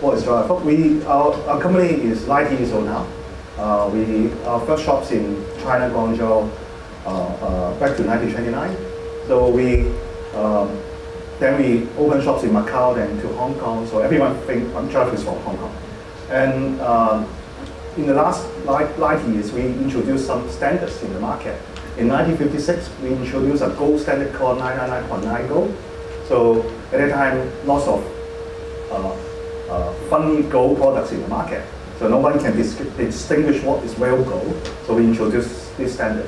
what is Chow Tai Fook? Our company is 90 years old now. Our first shops in China, Guangzhou, back to 1929. So then we opened shops in Macau, then to Hong Kong. So everyone thinks Chow Tai Fook is from Hong Kong. And in the last 90 years, we introduced some standards in the market. In 1956, we introduced a gold standard called 999.9 gold. So at that time, lots of funny gold products in the market. So nobody can distinguish what is real gold. So we introduced this standard.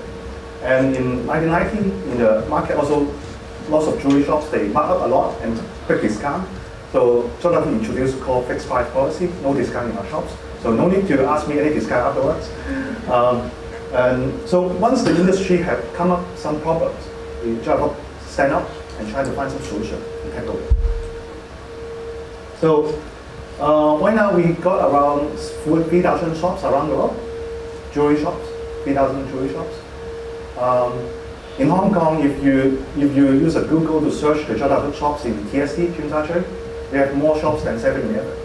And in 1990, in the market also, lots of jewelry shops, they mark up a lot and quick discount. So Chow Tai Fook introduced called fixed price policy, no discount in our shops. So no need to ask me any discount afterwards. And so once the industry had come up some problems, we Chow Tai Fook stand up and try to find some solution to tackle it. So right now we got around 3,000 shops around the world, jewelry shops, 3,000 jewelry shops. In Hong Kong, if you use a Google to search the Chow Tai Fook shops in TST, Tsim Sha Tsui, we have more shops than 7-Eleven.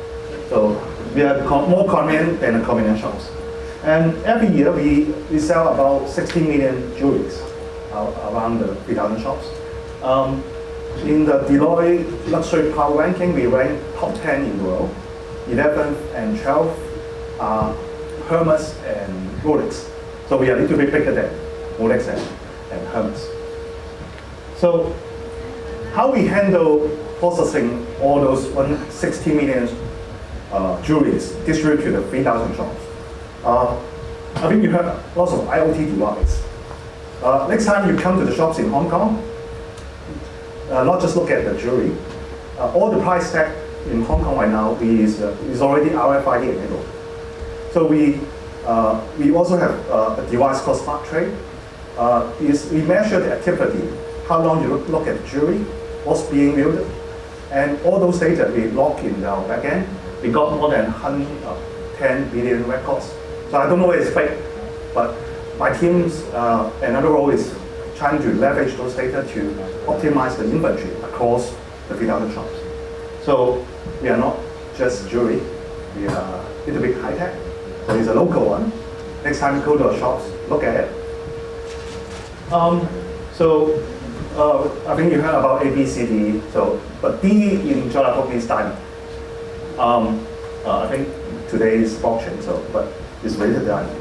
So we are more convenient than the convenience shops. And every year we sell about 16 million jewelries around the 3,000 shops. In the Deloitte Luxury Power Ranking, we rank top 10 in the world. 11th and 12th are Hermes and Rolex. So we are a little bit bigger than Rolex and Hermes. So how we handle processing all those 160 million jewelries distributed to the 3,000 shops? I think you heard lots of IoT devices. Next time you come to the shops in Hong Kong, not just look at the jewelry. All the price tag in Hong Kong right now is already RFID enabled. So we also have a device called Smart Trade. We measure the activity, how long you look at the jewelry, what's being wielded, and all those data we log in our backend. We got more than 10 billion records. So I don't know where it's fake, but my team's another role is trying to leverage those data to optimize the inventory across the 3,000 shops. So we are not just jewelry, we are a little bit high tech. So it's a local one. Next time you go to our shops, look at it. I think you heard about A, B, C, D. So, but D in Chow Tai Fook means diamond. I think today is blockchain, but it's related to diamond.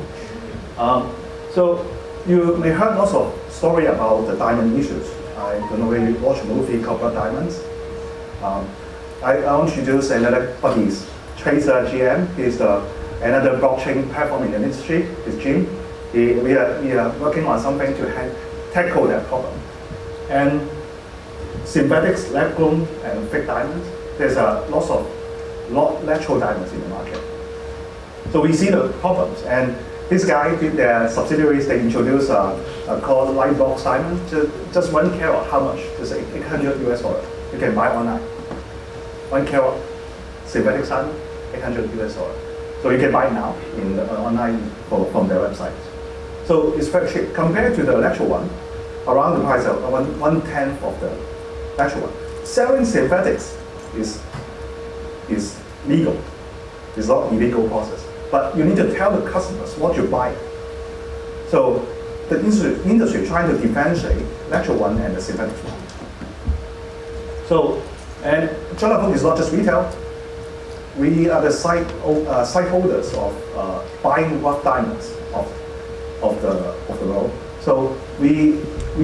So you may heard lots of story about the diamond issues. I don't know whether you watch a movie called Blood Diamonds. I want to introduce another buddy, Tracer GM. He's another blockchain platform in the industry. It's Jim. We are working on something to tackle that problem. And synthetics, lab-grown, and fake diamonds. There's lots of natural diamonds in the market. So we see the problems. And this guy did their subsidiaries. They introduced called light box diamond. Just 1 carat, how much? Just $800 US. You can buy online. 1 carat synthetic diamond, $800 US. So you can buy it now online from their website. So it's very cheap compared to the natural one. Around the price of 1/10 of the natural one. Selling synthetics is legal. It's not illegal process. But you need to tell the customers what you buy. So the industry is trying to differentiate natural one and the synthetic one. So, and Chow Tai Fook is not just retail. We are the site holders of buying rough diamonds of the world. So we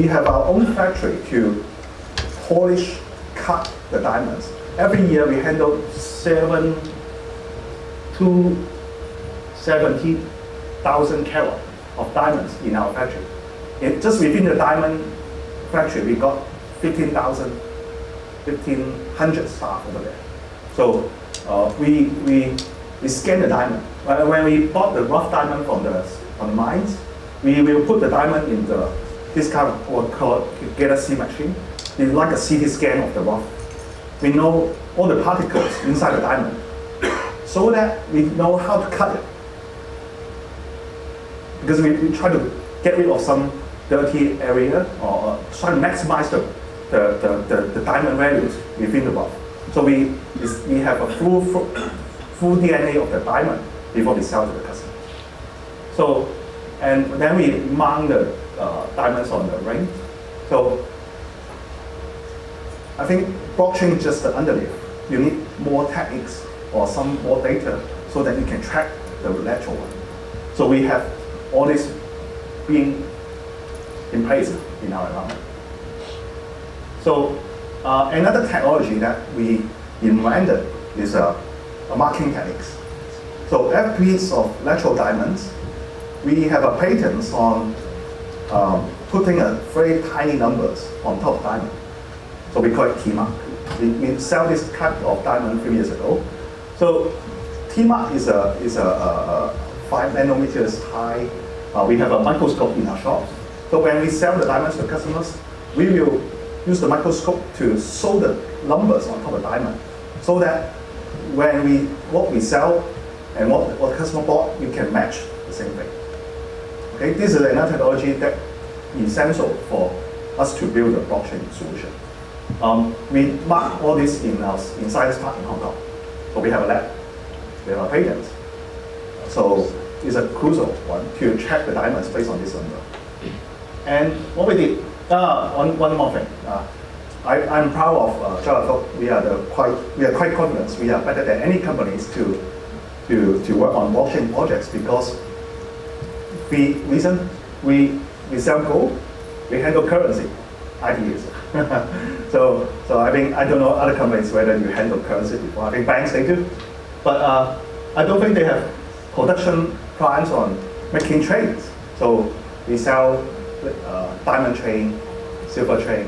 have our own factory to polish, cut the diamonds. Every year we handle 70,000 carat of diamonds in our factory. Just within the diamond factory, we got 1,500 staff over there. So we scan the diamond. When we bought the rough diamond from the mines, we will put the diamond in this kind of what called Galaxy machine. It's like a CT scan of the rough. We know all the particles inside the diamond, so that we know how to cut it. Because we try to get rid of some dirty area or try to maximize the diamond values within the rough. So we have a full DNA of the diamond before we sell to the customer. So, and then we mount the diamonds on the ring. So, I think blockchain is just the underneath. You need more techniques or some more data so that you can track the lateral one. So we have all this being in place in our environment. So another technology that we invented is marking techniques. So every piece of lateral diamonds, we have a patent on putting a very tiny numbers on top of diamond. So we call it T-mark. We sell this type of diamond a few years ago. So T-mark is a 5 nanometers high. We have a microscope in our shops. So when we sell the diamonds to customers, we will use the microscope to show the numbers on top of the diamond, so that when what we sell and what the customer bought, we can match the same thing. Okay, this is another technology that is essential for us to build a blockchain solution. We mark all this in Science Park in Hong Kong. So we have a lab, we have a patent. So it's a crucial one to check the diamonds based on this number. And what we did, one more thing. I'm proud of Chow Tai Fook. We are quite confident we are better than any companies to work on blockchain projects, because we sell gold, we handle currency, ideas. so I think I don't know other companies whether you handle currency before. I think banks they do, but I don't think they have production plants on making trades. So we sell diamond chain, silver chain.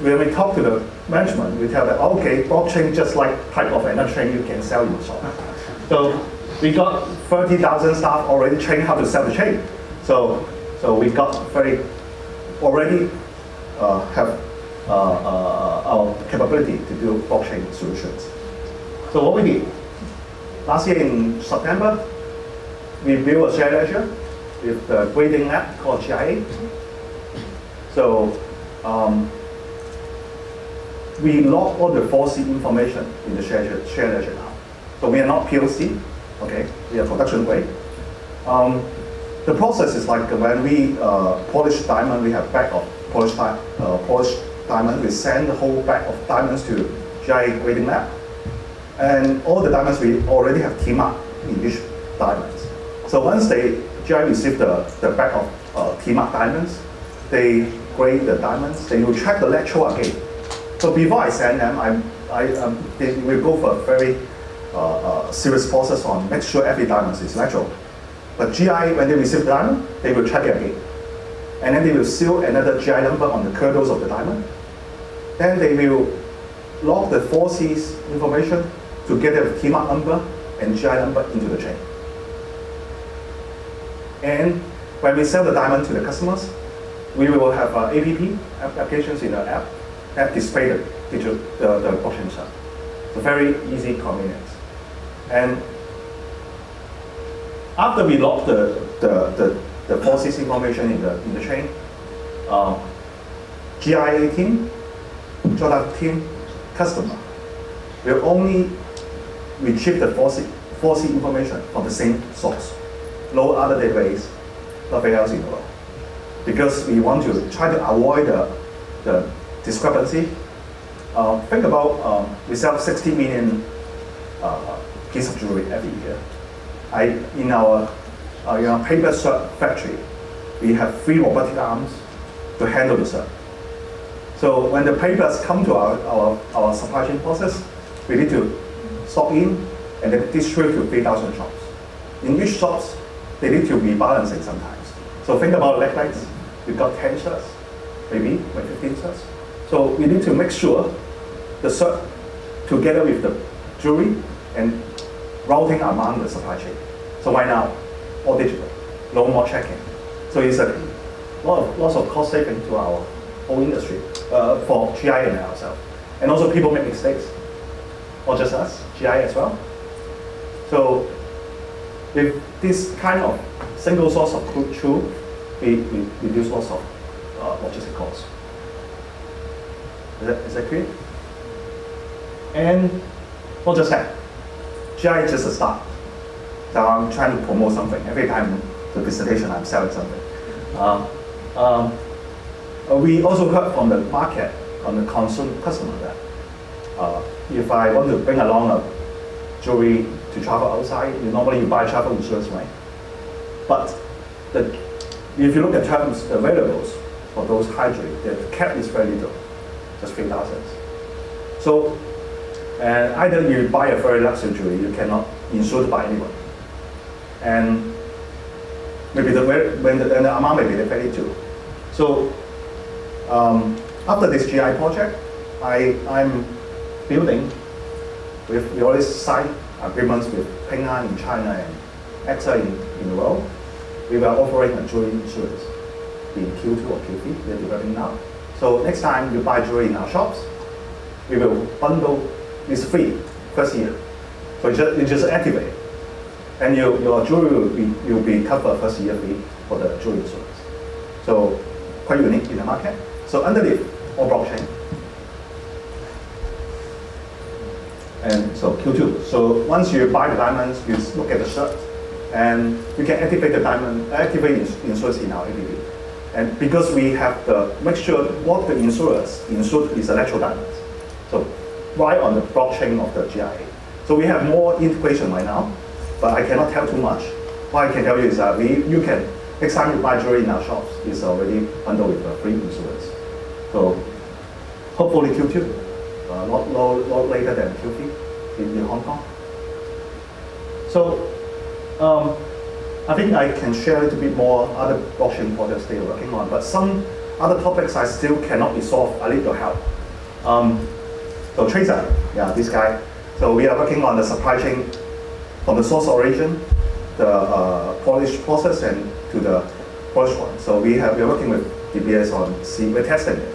When we talk to the management, we tell them, okay, blockchain just like type of another chain you can sell in the shop. So we got 30,000 staff already trained how to sell the chain. So we got already have our capability to do blockchain solutions. So what we did, last year in September, we built a share ledger with the grading app called GIA. So we log all the 4C information in the share ledger now. So we are not POC, okay? We are production grade. The process is like when we polish diamond, we have bag of polished diamond. We send the whole bag of diamonds to GIA grading lab. And all the diamonds, we already have T-mark in each diamonds. So once GIA receive the bag of T-mark diamonds, they grade the diamonds, they will check the lateral again. So before I send them, they will go for a very serious process on make sure every diamond is lateral. But GIA, when they receive the diamond, they will check it again. And then they will seal another GIA number on the kernels of the diamond. Then they will log the 4C's information together with T-mark number and GIA number into the chain. And when we sell the diamond to the customers, we will have applications in the app that display the blockchain chart. So very easy, convenient. And after we log the 4C information in the chain, GIA team, Chow Tai Fook team, customer will only retrieve the 4C information from the same source. No other database, nothing else in the world. Because we want to try to avoid the discrepancy. Think about we sell 60 million pieces of jewelry every year. In our paper shirt factory, we have 3 robotic arms to handle the shirt. So when the papers come to our supply chain process, we need to stock in and then distribute to 3,000 shops. In each shops, they need to be balancing sometimes. So think about necklaces. We've got 10 shirts, maybe 15 shirts. So we need to make sure the shirt together with the jewelry and routing among the supply chain. So right now, all digital, no more checking. So it's a lots of cost saving to our whole industry for GIA and ourselves. And also people make mistakes, not just us, GIA as well. So with this kind of single source of truth, we reduce lots of logistic costs. Is that clear? And not just that, GI is just a start. So I'm trying to promote something. Every time the presentation, I'm selling something. We also heard from the market, from the customer that if I want to bring along a jewelry to travel outside, normally you buy travel insurance, right? But if you look at terms, the variables for those high jewelry, the cap is very little, just 3,000. So, and either you buy a very luxury jewelry, you cannot insure by anyone. And maybe the amount may be very little. So, after this GI project, I'm building we already signed agreements with Ping An in China and AXA in the world. We were offering a jewelry insurance in Q2 or Q3, we are developing now. So next time you buy jewelry in our shops, we will bundle this free first year. So you just activate it. And your jewelry will be covered first year fee for the jewelry insurance. So quite unique in the market. So underneath, all blockchain. And so Q2. So once you buy the diamonds, you look at the shirt, and you can activate the activate insurance in our APP. And because we have to make sure what the insurers insured is natural diamonds. So right on the blockchain of the GIA. So we have more integration right now, but I cannot tell too much. What I can tell you is that you can, next time you buy jewelry in our shops, it's already bundled with a free insurance. So hopefully Q2, a lot later than Q3 in Hong Kong. So I think I can share a little bit more other blockchain projects they're working on, but some other topics I still cannot be solved. I need your help. So Tracer, yeah, this guy. So we are working on the supply chain from the source origin, the polish process, and to the polish one. So we are working with DBS on we're testing it.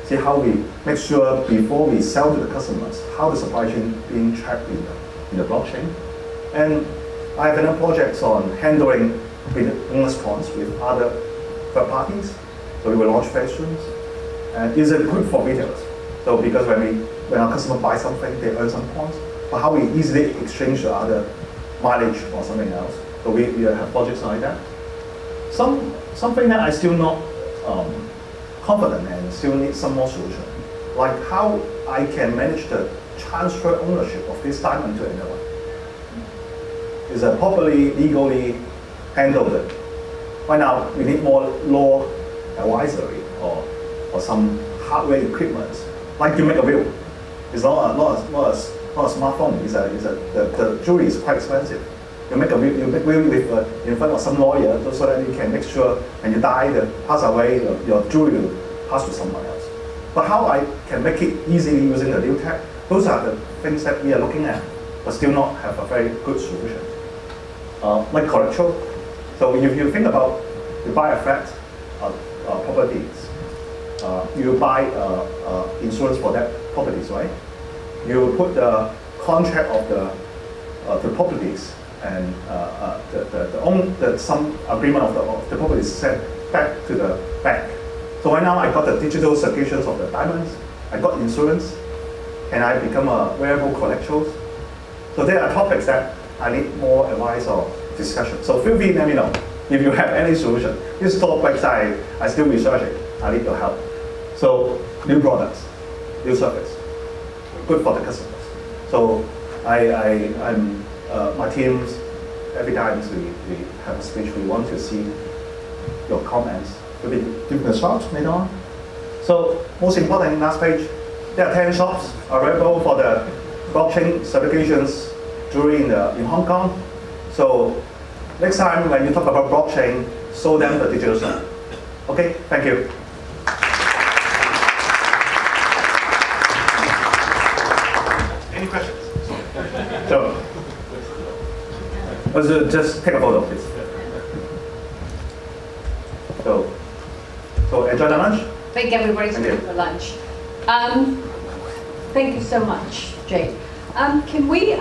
See how we make sure before we sell to the customers, how the supply chain being tracked in the blockchain. And I have another projects on handling bonus points with other third parties. So we will launch very soon. And it's good for retailers. So because when our customer buys something, they earn some points. But how we easily exchange the other mileage or something else. So we have projects like that. Something that I still not confident and still need some more solution. Like how I can manage the transfer ownership of this diamond to another one. Is it properly, legally handled? Right now, we need more law advisory or some hardware equipment, like to make a will. It's not a smartphone. The jewelry is quite expensive. You make will with in front of some lawyer so that you can make sure when you die, pass away, your jewelry will pass to someone else. But how I can make it easily using the new tech, those are the things that we are looking at, but still not have a very good solution. Like collateral. So if you think about, you buy a flat, properties, you buy insurance for that properties, right? You put the contract of the properties and some agreement of the properties sent back to the bank. So right now I got the digital certifications of the diamonds, I got insurance, and I become a wearable collateral. So there are topics that I need more advice or discussion. So feel free, let me know if you have any solution. This topics I still researching. I need your help. So new products, new service, good for the customers. So I'm my teams, every time we have a speech, we want to see your comments. Maybe give the shops later on. So most important, last page, there are 10 shops available for the blockchain certifications in Hong Kong. So next time when you talk about blockchain, show them the digital shop. Okay, thank you. Any questions? So, just take a photo, please. So enjoy the lunch. Thank everybody for lunch. Thank you so much, Jade. Can we